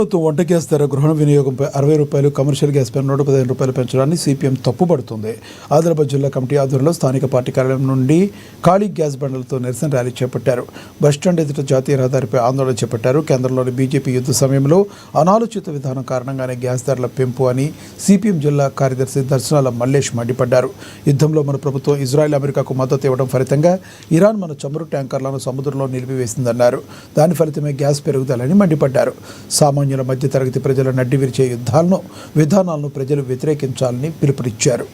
వంట గ్యాస్ ధర గృహ వినియోగంపై 60 రూపాయలు, కమర్షియల్ గ్యాస్ పై 115 రూపాయలు పెంచడాన్ని సిపిఎం తప్పుపడుతుంది. ఆదిలాబాద్ జిల్లా కమిటీ ఆధ్వర్యంలో స్థానిక పార్టీ కార్యాలయం నుండి ఖాళీ గ్యాస్ బండలతో నిరసన ర్యాలీ చేపట్టారు. బస్టాండ్ ఎదుట జాతీయ రహదారిపై ఆందోళన చేపట్టారు. కేంద్రంలోని బీజేపీ యుద్ధ సమయంలో అనాలోచిత విధానం కారణంగానే గ్యాస్ ధరల పెంపు అని సిపిఎం జిల్లా కార్యదర్శి దర్శనాల మల్లేష్ మండిపడ్డారు. యుద్ధంలో మన ప్రభుత్వం ఇజ్రాయెల్, అమెరికాకు మద్దతు ఇవ్వడం ఫలితంగా ఇరాన్ మన చమురు ట్యాంకర్లను సముద్రంలో నిలిపివేసిందన్నారు. దాని ఫలితమే గ్యాస్ పెరుగుదలని మండిపడ్డారు. సామాన్యుల మధ్య తరగతి ప్రజల నడ్డి విరిచే విధానాలను ప్రజలు వ్యతిరేకించాలని పిలుపునిచ్చారు.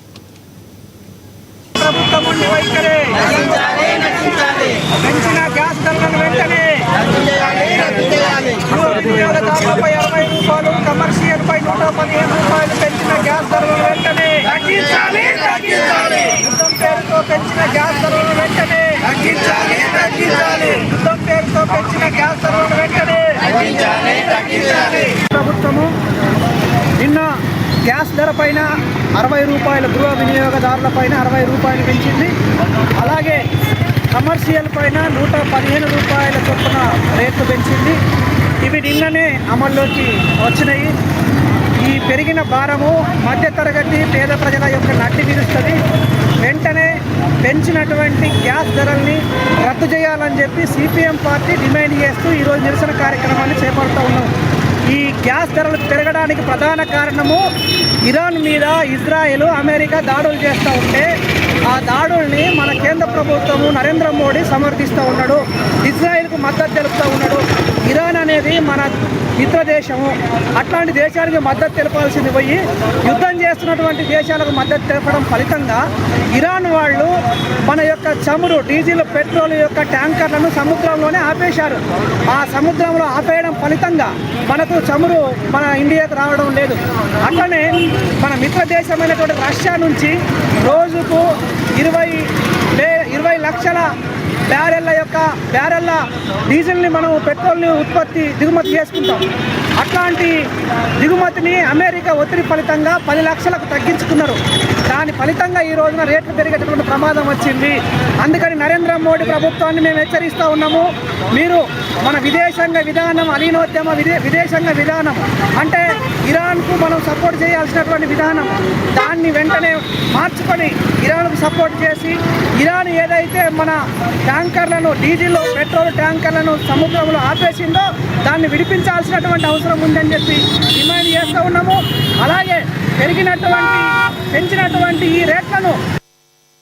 ప్రభుత్వము నిన్న గ్యాస్ ధర పైన 60 రూపాయల గృహ వినియోగదారుల పైన 60 రూపాయలు పెంచింది. అలాగే కమర్షియల్ పైన 115 రూపాయల చొప్పున రేట్లు పెంచింది. ఇవి నిన్ననే అమల్లోకి వచ్చినాయి. ఈ పెరిగిన భారము మధ్యతరగతి పేద ప్రజల యొక్క నడ్డి విరుస్తుంది. వెంటనే పెంచినటువంటి గ్యాస్ ధరల్ని రద్దు చేయాలని చెప్పి సిపిఎం పార్టీ డిమాండ్ చేస్తూ ఈరోజు నిరసన కార్యక్రమాన్ని చేపడుతూ ఉన్నాం. ఈ గ్యాస్ ధరలు పెరగడానికి ప్రధాన కారణము ఇరాన్ మీద ఇజ్రాయెల్, అమెరికా దాడులు చేస్తూ ఉంటే ఆ దాడుల్ని మన కేంద్ర ప్రభుత్వము నరేంద్ర మోడీ సమర్థిస్తూ ఉన్నాడు. ఇజ్రాయెల్కు మద్దతు తెలుపుతూ ఉన్నాడు. ఇరాన్ అనేది మన మిత్ర దేశము. అట్లాంటి దేశానికి మద్దతు తెలపాల్సింది పోయి యుద్ధం చేస్తున్నటువంటి దేశాలకు మద్దతు తెలపడం ఫలితంగా ఇరాన్ వాళ్ళు మన యొక్క చమురు, డీజిల్, పెట్రోల్ యొక్క ట్యాంకర్లను సముద్రంలోనే ఆపేశారు. ఆ సముద్రంలో ఆపేయడం ఫలితంగా మనకు చమురు మన ఇండియాకు రావడం లేదు. అట్లనే మన మిత్ర దేశమైనటువంటి రష్యా నుంచి రోజుకు 20 లక్షల బ్యారెల్ల డీజిల్ని మనం పెట్రోల్ని దిగుమతి చేసుకుంటాం. అట్లాంటి దిగుమతిని అమెరికా ఒత్తిడి ఫలితంగా 10 లక్షలకు తగ్గించుకున్నారు. దాని ఫలితంగా ఈ రోజున రేట్లు పెరిగేటటువంటి ప్రమాదం వచ్చింది. అందుకని నరేంద్ర మోడీ ప్రభుత్వాన్ని మేము హెచ్చరిస్తూ ఉన్నాము. మీరు మన విదేశాంగ విధానం, అలీనోద్యమ విదేశాంగ విధానం అంటే ఇరాన్కు మనం సపోర్ట్ చేయాల్సినటువంటి విధానం, దాన్ని వెంటనే మార్చుకొని ఇరాన్కు సపోర్ట్ చేసి ఇరాన్ ఏదైతే మన ట్యాంకర్లను, డీజిల్, పెట్రోల్ ట్యాంకర్లను సముద్రంలో ఆపేసిందో దాన్ని విడిపించాల్సినటువంటి అవసరం ఉందని చెప్పి డిమాండ్ చేస్తూ ఉన్నాము. అలాగే పెంచినటువంటి ఈ రేట్లను